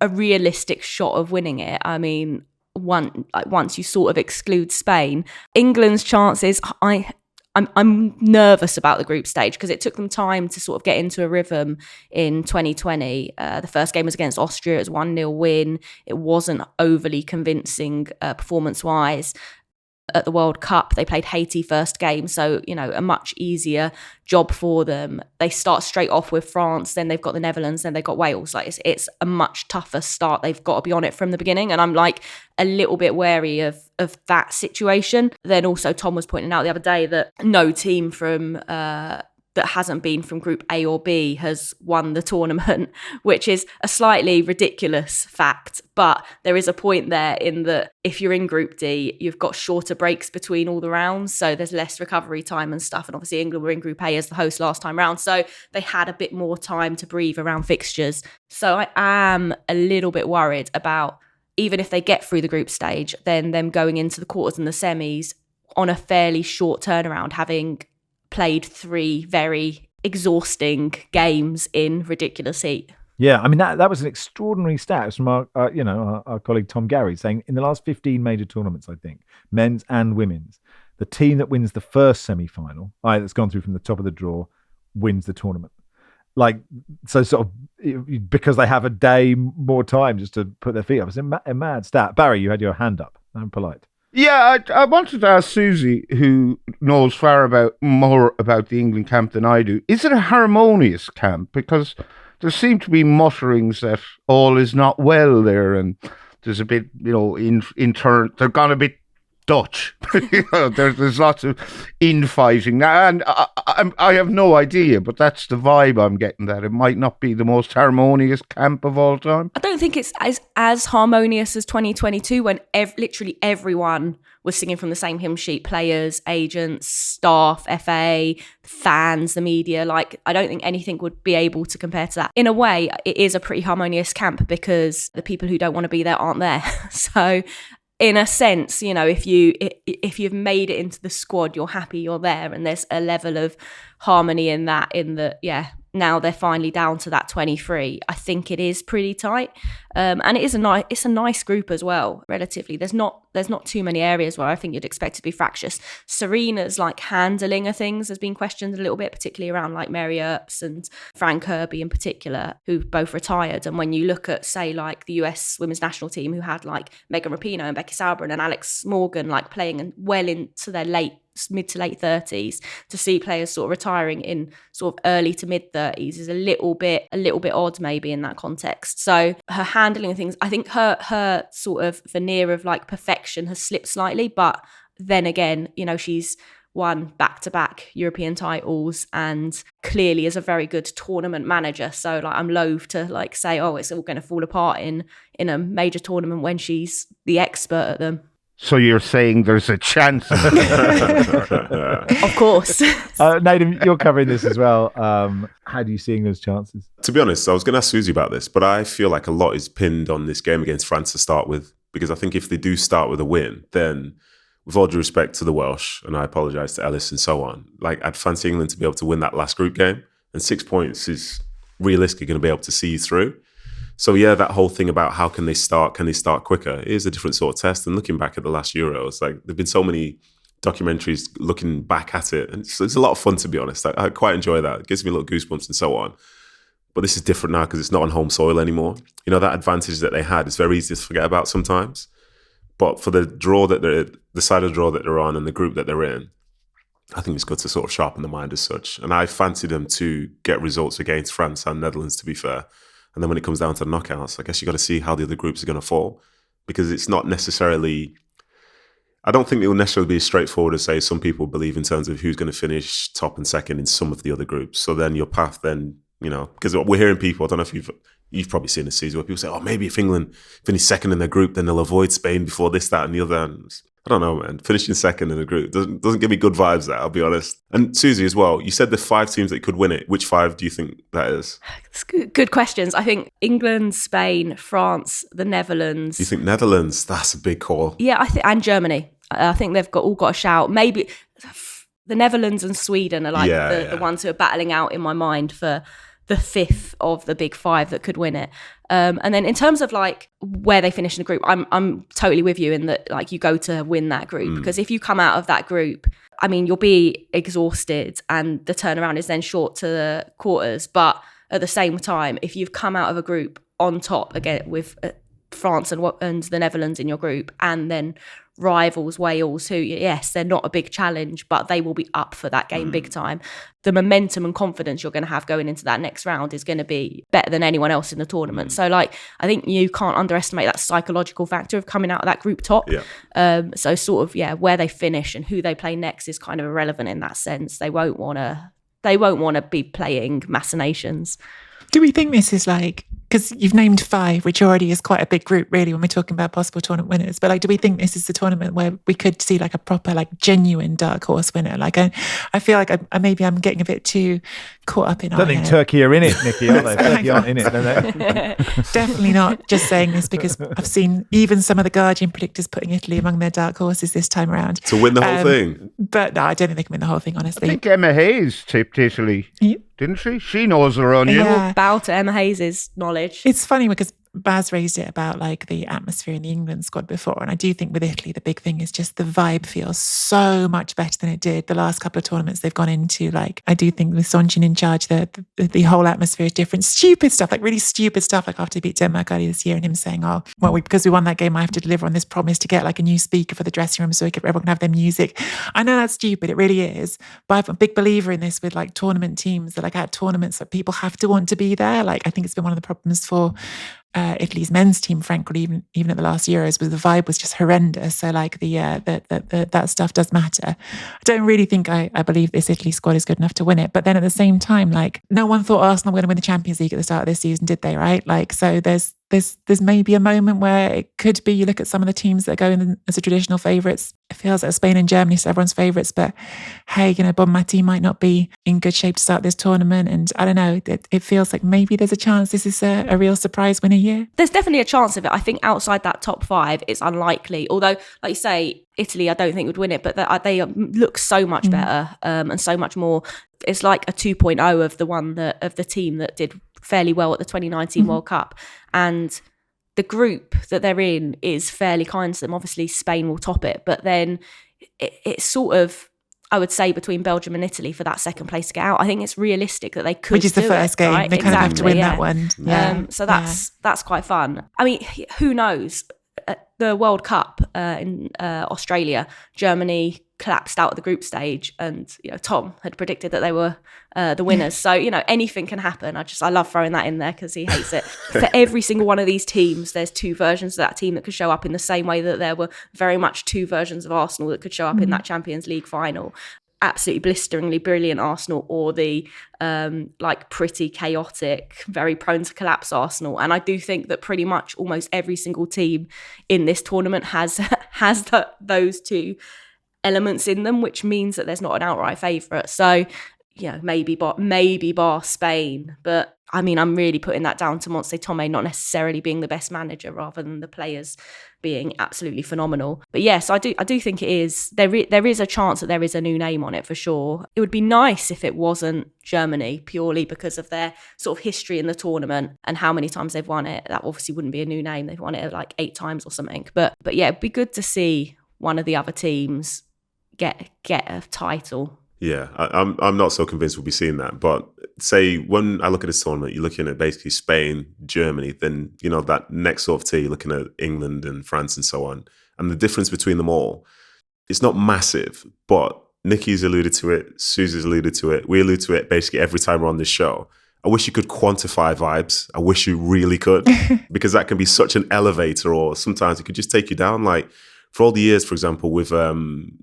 realistic shot of winning it. I mean, once you sort of exclude Spain, England's chances, I'm nervous about the group stage because it took them time to sort of get into a rhythm in 2020. The first game was against Austria. It was 1-0 win. It wasn't overly convincing performance-wise. At the World Cup, they played Haiti first game, so, you know, a much easier job for them. They start straight off with France, then they've got the Netherlands, then they've got Wales. Like it's a much tougher start. They've got to be on it from the beginning, and I'm like a little bit wary of that situation. Then also Tom was pointing out the other day that no team from that hasn't been from Group A or B has won the tournament, which is a slightly ridiculous fact. But there is a point there in that if you're in Group D, you've got shorter breaks between all the rounds, so there's less recovery time and stuff. And obviously England were in Group A as the host last time round, so they had a bit more time to breathe around fixtures. So I am a little bit worried about, even if they get through the group stage, then them going into the quarters and the semis on a fairly short turnaround, having played 3 very exhausting games in ridiculous heat. Yeah, I mean, that was an extraordinary stat from our colleague Tom Gary, saying in the last 15 major tournaments, I think, men's and women's, the team that wins the first semi-final, that's gone through from the top of the draw, wins the tournament. Like, so sort of, because they have a day more time just to put their feet up. It's a mad stat. Barry, you had your hand up. I'm polite. Yeah, I wanted to ask Suzy, who knows more about the England camp than I do. Is it a harmonious camp? Because there seem to be mutterings that all is not well there, and there's a bit, in turn, they're gone a bit Dutch. There's lots of infighting, and I have no idea, but that's the vibe I'm getting, that it might not be the most harmonious camp of all time. I don't think it's as harmonious as 2022, when literally everyone was singing from the same hymn sheet: players, agents, staff, FA, fans, the media. Like, I don't think anything would be able to compare to that. In a way, it is a pretty harmonious camp because the people who don't want to be there aren't there. So in a sense, if you've made it into the squad, you're happy you're there, and there's a level of harmony in that. Now they're finally down to that 23. I think it is pretty tight, and it's a nice group as well. Relatively, there's not too many areas where I think you'd expect it to be fractious. Serena's handling of things has been questioned a little bit, particularly around Mary Earps and Fran Kirby in particular, who both retired. And when you look at, say, the US women's national team, who had Megan Rapinoe and Becky Sauerbrunn and Alex Morgan playing well into their late mid to late 30s, to see players sort of retiring in sort of early to mid 30s is a little bit odd maybe in that context. So her handling of things, I think her sort of veneer of like perfection has slipped slightly, but then again, you know, she's won back-to-back European titles and clearly is a very good tournament manager. So like I'm loath to like say, oh, it's all going to fall apart in a major tournament when she's the expert at them. So you're saying there's a chance? Of course. Nedum, you're covering this as well. How do you seeing those chances? To be honest, I was going to ask Suzy about this, but I feel like a lot is pinned on this game against France to start with, because I think if they do start with a win, then with all due respect to the Welsh, and I apologise to Ellis and so on, like I'd fancy England to be able to win that last group game, and 6 points is realistically going to be able to see you through. So yeah, that whole thing about how can they start quicker is a different sort of test. And looking back at the last Euros, like there've been so many documentaries looking back at it, and it's a lot of fun, to be honest. I quite enjoy that. It gives me a little goosebumps and so on. But this is different now because it's not on home soil anymore. You know, that advantage that they had is very easy to forget about sometimes. But for the side of the draw that they're on and the group that they're in, I think it's good to sort of sharpen the mind as such. And I fancy them to get results against France and Netherlands, to be fair. And then when it comes down to the knockouts, I guess you got to see how the other groups are going to fall, because it's not necessarily, I don't think it will necessarily be as straightforward as, say, some people believe in terms of who's going to finish top and second in some of the other groups. So then your path then, you know, because we're hearing people, I don't know if you've probably seen this season where people say, oh, maybe if England finish second in their group, then they'll avoid Spain before this, that and the other. And I don't know, man. Finishing second in a group doesn't give me good vibes there, I'll be honest. And Suzy as well, you said the 5 teams that could win it. Which 5 do you think that is? It's good questions. I think England, Spain, France, the Netherlands. You think Netherlands? That's a big call. Yeah, and Germany. I think they've all got a shout. Maybe the Netherlands and Sweden are like the ones who are battling out in my mind for the 5th of the big 5 that could win it. And then in terms of like where they finish in the group, I'm totally with you in that like you go to win that group, because if you come out of that group, I mean, you'll be exhausted and the turnaround is then short to the quarters. But at the same time, if you've come out of a group on top again with France and the Netherlands in your group, and then rivals Wales, who, yes, they're not a big challenge, but they will be up for that game big time. The momentum and confidence you're going to have going into that next round is going to be better than anyone else in the tournament. So, like, I think you can't underestimate that psychological factor of coming out of that group top. So, sort of, where they finish and who they play next is kind of irrelevant in that sense. They won't want to be playing machinations. Do we think this is like, because you've named 5, which already is quite a big group really when we're talking about possible tournament winners, but like, do we think this is the tournament where we could see like a proper, like genuine dark horse winner? Like I feel like maybe I'm getting a bit too caught up in I don't think Turkey are in it, Nicky, are they? Turkey aren't in it, are they? Definitely not. Just saying this because I've seen even some of the Guardian predictors putting Italy among their dark horses this time around. To win the whole thing? But no, I don't think they can win the whole thing, honestly. I think Emma Hayes tipped Italy. Didn't she? She knows her onion. Yeah. Bow to Emma Hayes' knowledge. It's funny because Baz raised it about like the atmosphere in the England squad before, and I do think with Italy the big thing is just the vibe feels so much better than it did the last couple of tournaments they've gone into. Like I do think with Sonjin in charge, the whole atmosphere is different. Stupid stuff, like really stupid stuff, like after he beat Denmark earlier this year and him saying, oh, well, because we won that game, I have to deliver on this promise to get like a new speaker for the dressing room so everyone can have their music. I know that's stupid, it really is, but I'm a big believer in this with like tournament teams that like at tournaments that people have to want to be there. Like I think it's been one of the problems for Italy's men's team, frankly, even at the last Euros, was the vibe was just horrendous. So like that stuff does matter. I don't really think I believe this Italy squad is good enough to win it. But then at the same time, like no one thought Arsenal were going to win the Champions League at the start of this season, did they? Right? Like so there's maybe a moment where it could be, you look at some of the teams that go in as a traditional favourites, it feels like Spain and Germany are everyone's favourites, but hey, Bonmati might not be in good shape to start this tournament, and I don't know, it feels like maybe there's a chance this is a real surprise winner year. There's definitely a chance of it. I think outside that top 5 it's unlikely, although like you say, Italy I don't think would win it, but they look so much better and so much more. It's like a 2.0 of the team that did fairly well at the 2019 World Cup, and the group that they're in is fairly kind to them. Obviously Spain will top it, but then it's sort of, I would say, between Belgium and Italy for that second place to get out. I think it's realistic that they could, which is the first game, right? They kind of have to win that one. So that's quite fun. I mean, who knows? the World Cup in Australia, Germany collapsed out of the group stage, and Tom had predicted that they were the winners. So anything can happen. I love throwing that in there because he hates it. For every single one of these teams, there's two versions of that team that could show up in the same way that there were very much two versions of Arsenal that could show up in that Champions League final. Absolutely blisteringly brilliant Arsenal, or the pretty chaotic, very prone to collapse Arsenal. And I do think that pretty much almost every single team in this tournament has those two elements in them, which means that there's not an outright favourite. So maybe bar Spain, but I mean, I'm really putting that down to Montse Tomé not necessarily being the best manager, rather than the players being absolutely phenomenal. But yes, I do think it is. There is a chance that there is a new name on it for sure. It would be nice if it wasn't Germany, purely because of their sort of history in the tournament and how many times they've won it. That obviously wouldn't be a new name. They've won it like 8 times or something. But yeah, it'd be good to see one of the other teams get a title. Yeah, I'm not so convinced we'll be seeing that. But say when I look at this tournament, you're looking at basically Spain, Germany, then that next sort of tier, you're looking at England and France and so on. And the difference between them all, it's not massive, but Nicky's alluded to it, Suzy's alluded to it, we allude to it basically every time we're on this show. I wish you could quantify vibes. I wish you really could, because that can be such an elevator, or sometimes it could just take you down. Like, for all the years, for example, with,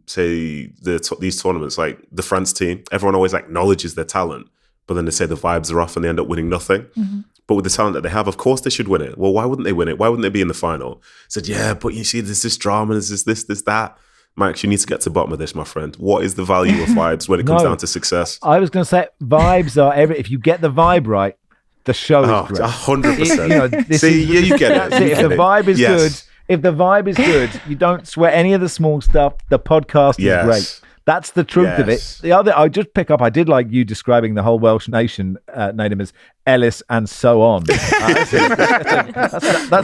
say, these tournaments, like the France team, everyone always acknowledges their talent, but then they say the vibes are off and they end up winning nothing. Mm-hmm. But with the talent that they have, of course they should win it. Well, why wouldn't they win it? Why wouldn't they be in the final? Said, yeah, but you see, there's this drama, there's this, that. Max, you need to get to the bottom of this, my friend. What is the value of vibes when it comes down to success? I was going to say, vibes are if you get the vibe right, the show is great. 100%. See, you get it. If the vibe is good, if the vibe is good, you don't sweat any of the small stuff. The podcast is great. That's the truth of it. The other, I just pick up, I did like you describing the whole Welsh nation, Nedum, as Ellis and so on. That's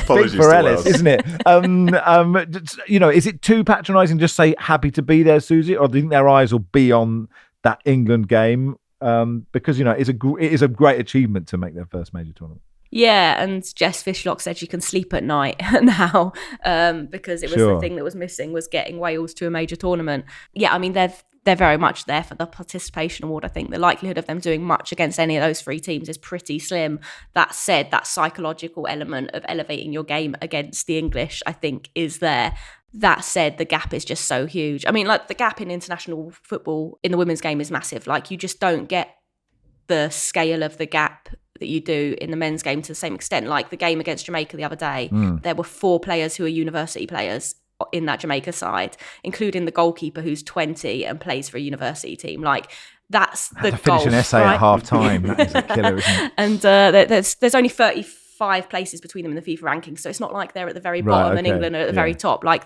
big for Ellis, isn't it? Is it too patronising just say happy to be there, Suzy? Or do you think their eyes will be on that England game? Because, it is a great achievement to make their first major tournament. Yeah, and Jess Fishlock said she can sleep at night now, because it was the thing that was missing, was getting Wales to a major tournament. Yeah, I mean, they're very much there for the participation award. I think the likelihood of them doing much against any of those 3 teams is pretty slim. That said, that psychological element of elevating your game against the English, I think, is there. That said, the gap is just so huge. I mean, like, the gap in international football in the women's game is massive. Like, you just don't get the scale of the gap that you do in the men's game to the same extent. Like the game against Jamaica the other day, there were 4 players who are university players in that Jamaica side, including the goalkeeper who's 20 and plays for a university team. Like, that's the goal. Finish an essay at half time. That is a killer, isn't it? And there's only 35 places between them in the FIFA rankings, so it's not like they're at the very bottom and England are at the very top. Like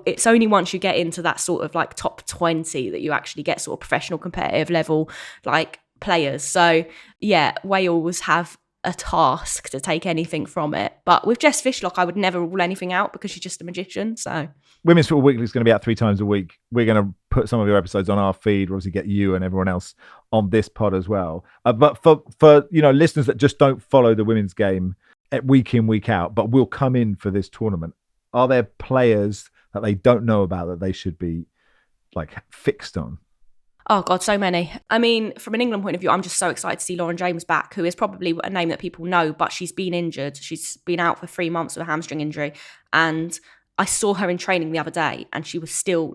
it's only once you get into that sort of like top 20 that you actually get sort of professional competitive level like players. So yeah, Wales have a task to take anything from it. But with Jess Fishlock, I would never rule anything out because she's just a magician. So Women's Football Weekly is going to be out 3 times a week. We're going to put some of your episodes on our feed. We'll obviously get you and everyone else on this pod as well. But for listeners that just don't follow the women's game week in, week out, but will come in for this tournament, are there players that they don't know about that they should be like fixed on? Oh God, so many. I mean, from an England point of view, I'm just so excited to see Lauren James back, who is probably a name that people know, but she's been injured. She's been out for 3 months with a hamstring injury. And I saw her in training the other day, and she was still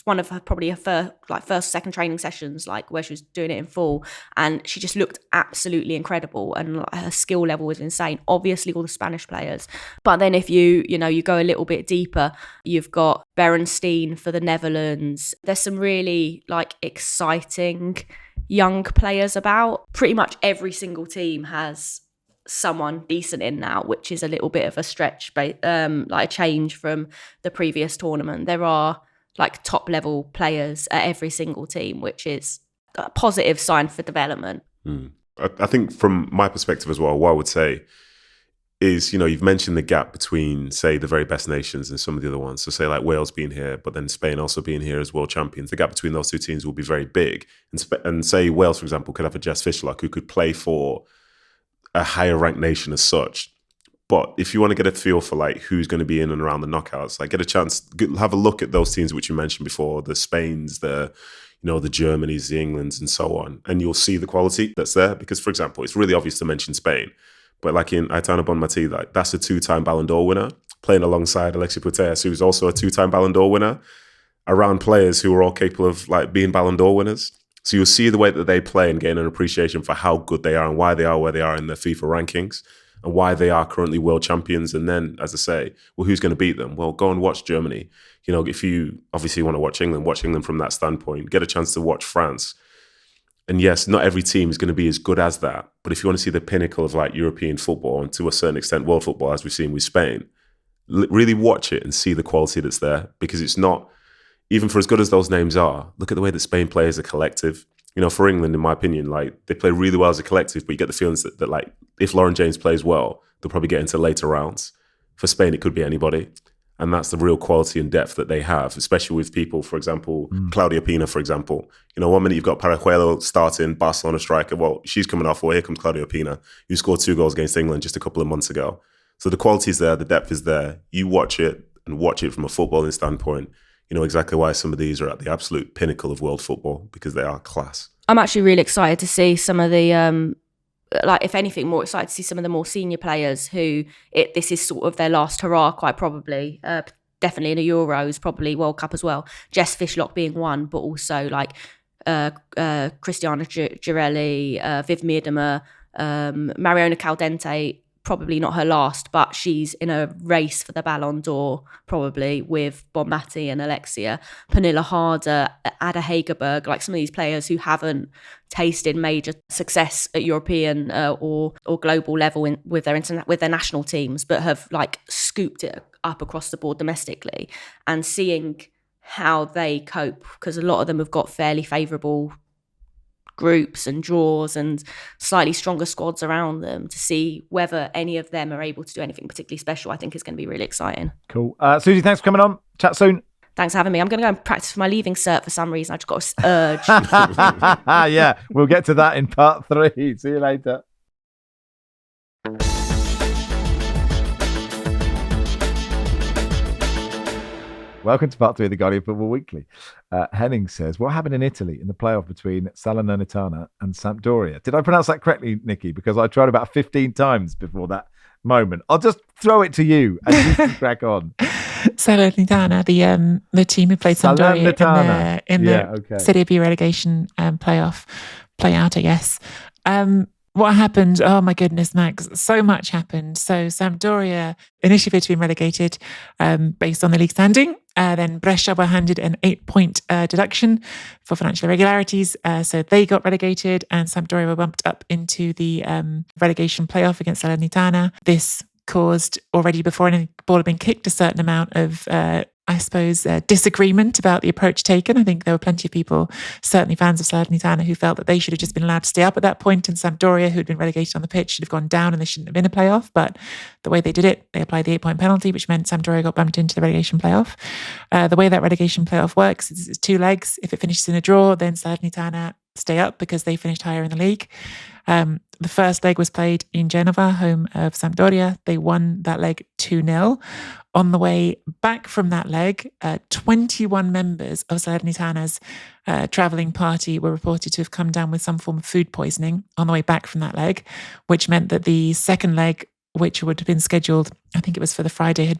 one of her probably her first, second training sessions, like where she was doing it in full, and she just looked absolutely incredible, and her skill level was insane. Obviously, all the Spanish players, but then if you go a little bit deeper, you've got Berenstein for the Netherlands. There's some really exciting young players about. Pretty much every single team has someone decent in now, which is a little bit of a stretch, a change from the previous tournament. There are top level players at every single team, which is a positive sign for development. I think from my perspective as well, what I would say is, you've mentioned the gap between, say, the very best nations and some of the other ones. So say like Wales being here, but then Spain also being here as world champions. The gap between those two teams will be very big. And say Wales, for example, could have a Jess Fishlock who could play for a higher ranked nation as such, But if you want to get a feel for like who's going to be in and around the knockouts, like get a chance, have a look at those teams which you mentioned before, the Spains, the Germanys, the Englands, and so on, and you'll see the quality that's there. Because, for example, it's really obvious to mention Spain, but like in Aitana Bonmati, like that's a 2-time Ballon d'Or winner, playing alongside Alexis Putellas, who's also a 2-time Ballon d'Or winner, around players who are all capable of like being Ballon d'Or winners. So you'll see the way that they play and gain an appreciation for how good they are and why they are where they are in the FIFA rankings and why they are currently world champions. And then, as I say, well, who's going to beat them? Well, go and watch Germany. If you obviously want to watch England from that standpoint, get a chance to watch France. And yes, not every team is going to be as good as that. But if you want to see the pinnacle of like European football and to a certain extent world football, as we've seen with Spain, really watch it and see the quality that's there, because it's not, even for as good as those names are, look at the way that Spain play as a collective. For England, in my opinion, like they play really well as a collective, but you get the feelings that like if Lauren James plays well, they'll probably get into later rounds. For Spain, it could be anybody. And that's the real quality and depth that they have, especially with people, for example, Claudia Pina, for example. 1 minute you've got Parajuelo starting, Barcelona striker. Well, she's coming off. Well, here comes Claudia Pina, who scored 2 goals against England just a couple of months ago. So the quality is there, the depth is there. You watch it and watch it from a footballing standpoint. You know exactly why some of these are at the absolute pinnacle of world football, because they are class. I'm actually really excited to see some of the, if anything, more excited to see some of the more senior players who this is sort of their last hurrah, quite probably. Definitely in the Euros, probably World Cup as well. Jess Fishlock being one, but also like Christiana Girelli, Viv Miedema, Mariona Caldente. Probably not her last, but she's in a race for the Ballon d'Or, probably, with Bonmati and Alexia. Pernilla Harder, Ada Hegerberg, like some of these players who haven't tasted major success at European or global level with their national teams, but have like scooped it up across the board domestically, and seeing how they cope, because a lot of them have got fairly favourable groups and draws and slightly stronger squads around them, to see whether any of them are able to do anything particularly special, I think is going to be really exciting. Cool. Suzy, thanks for coming on. Chat soon. Thanks for having me. I'm going to go and practice for my leaving cert for some reason. I just got a urge. Yeah, we'll get to that in part 3. See you later. Welcome to part 3 of the Guardian Football Weekly. Henning says, what happened in Italy in the playoff between Salernitana and Sampdoria? Did I pronounce that correctly, Nicky? Because I tried about 15 times before that moment. I'll just throw it to you and you can crack on. Salernitana, the team who played Sampdoria in the Serie B relegation playoff playout, I guess. What happened? Oh my goodness, Max. So much happened. So Sampdoria initially had been relegated based on the league standing. Then Brescia were handed an 8-point deduction for financial irregularities. So they got relegated, and Sampdoria were bumped up into the relegation playoff against Salernitana. This caused, already before any ball had been kicked, a certain amount of disagreement about the approach taken. I think there were plenty of people, certainly fans of Salernitana, who felt that they should have just been allowed to stay up at that point, and Sampdoria, who'd been relegated on the pitch, should have gone down and they shouldn't have been a playoff. But the way they did it, they applied the 8-point penalty, which meant Sampdoria got bumped into the relegation playoff. The way that relegation playoff works is it's 2 legs. If it finishes in a draw, then Salernitana stay up because they finished higher in the league. The first leg was played in Genova, home of Sampdoria. They won that leg 2-0. On the way back from that leg, 21 members of Salernitana's travelling party were reported to have come down with some form of food poisoning on the way back from that leg, which meant that the second leg, which would have been scheduled, I think it was for the Friday,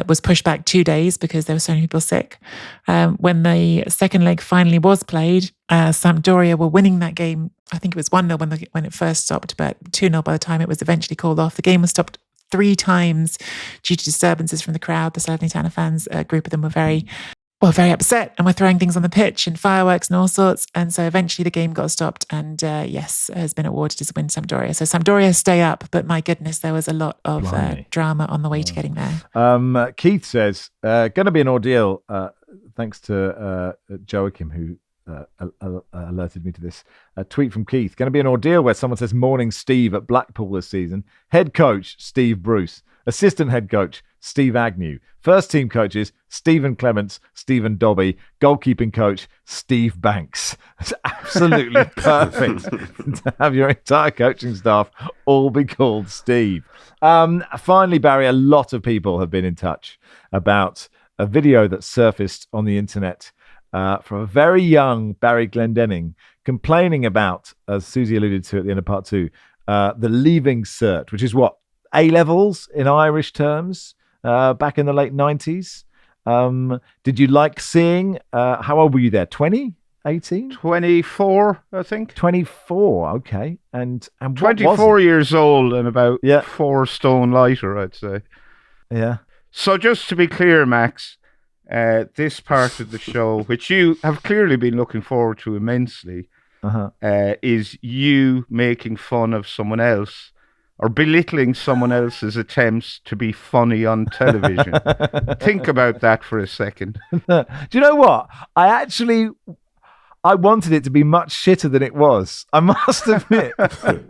was pushed back 2 days because there were so many people sick. When the second leg finally was played, Sampdoria were winning that game. I think it was 1-0 when it first stopped, but 2-0 by the time it was eventually called off. The game was stopped 3 times due to disturbances from the crowd. The Salernitana fans, a group of them, were very upset and were throwing things on the pitch and fireworks and all sorts. And so eventually the game got stopped and has been awarded as a win to Sampdoria. So Sampdoria stay up, but my goodness, there was a lot of drama on the way to getting there. Keith says, going to be an ordeal, thanks to Joachim, who alerted me to this. A tweet from Keith. Going to be an ordeal where someone says morning Steve at Blackpool this season. Head coach, Steve Bruce. Assistant head coach, Steve Agnew. First team coaches, Stephen Clements, Stephen Dobby. Goalkeeping coach, Steve Banks. It's absolutely perfect to have your entire coaching staff all be called Steve. Finally, Barry, a lot of people have been in touch about a video that surfaced on the internet from a very young Barry Glendenning complaining about, as Suzy alluded to at the end of part 2, the leaving cert, which is what? A-levels in Irish terms, back in the late 90s. Did you like seeing, how old were you there? 20? 18? 24, I think. 24, okay. And what 24 was it? years old and about 4 stone lighter, I'd say. Yeah. So just to be clear, Max, this part of the show, which you have clearly been looking forward to immensely, is you making fun of someone else or belittling someone else's attempts to be funny on television. Think about that for a second. Do you know what? I wanted it to be much shitter than it was. I must admit. You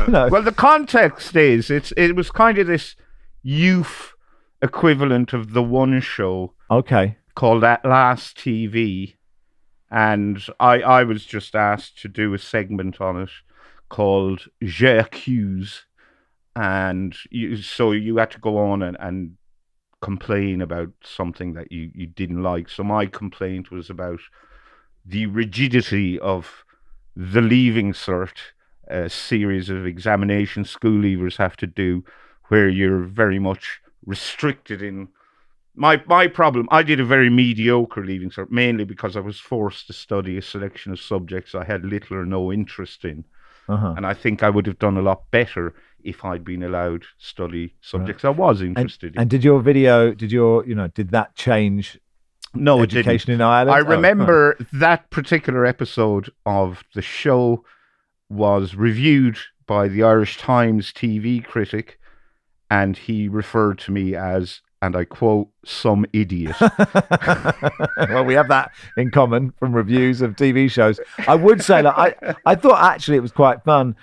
know. Well, the context is it was kind of this youth equivalent of the One Show. Okay. Called At Last TV. And I was just asked to do a segment on it called J'accuse. And so you had to go on and complain about something that you didn't like. So my complaint was about the rigidity of the Leaving Cert, a series of examinations school leavers have to do, where you're very much restricted in... My problem, I did a very mediocre Leaving Cert, mainly because I was forced to study a selection of subjects I had little or no interest in. And I think I would have done a lot better if I'd been allowed to study subjects I was interested in. And did your video, did that change education in Ireland? I remember that particular episode of the show was reviewed by the Irish Times TV critic, and he referred to me as, and I quote, some idiot. Well, we have that in common from reviews of TV shows. I would say that I thought actually it was quite fun.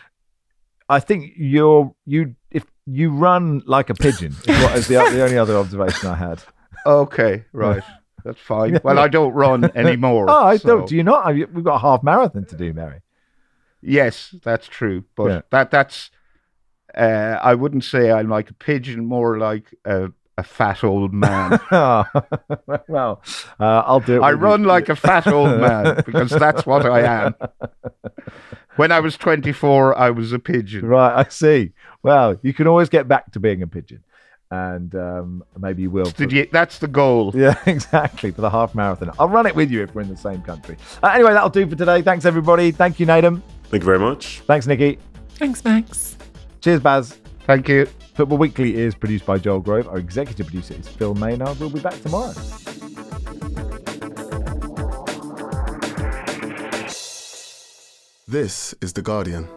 I think if you run like a pigeon is the only other observation I had. Okay, right. That's fine. Well, I don't run anymore. Oh, I don't. Do you not? We've got a half marathon to do, Mary. Yes, that's true. But that's I wouldn't say I'm like a pigeon, more like a fat old man. Well, I'll do it. I run like a fat old man because that's what I am. When I was 24, I was a pigeon. Right, I see. Well, you can always get back to being a pigeon. And maybe you will. That's the goal. Yeah, exactly, for the half marathon. I'll run it with you if we're in the same country. Anyway, that'll do for today. Thanks, everybody. Thank you, Nedum. Thank you very much. Thanks, Nicky. Thanks, Max. Cheers, Baz. Thank you. Football Weekly is produced by Joel Grove. Our executive producer is Phil Maynard. We'll be back tomorrow. This is The Guardian.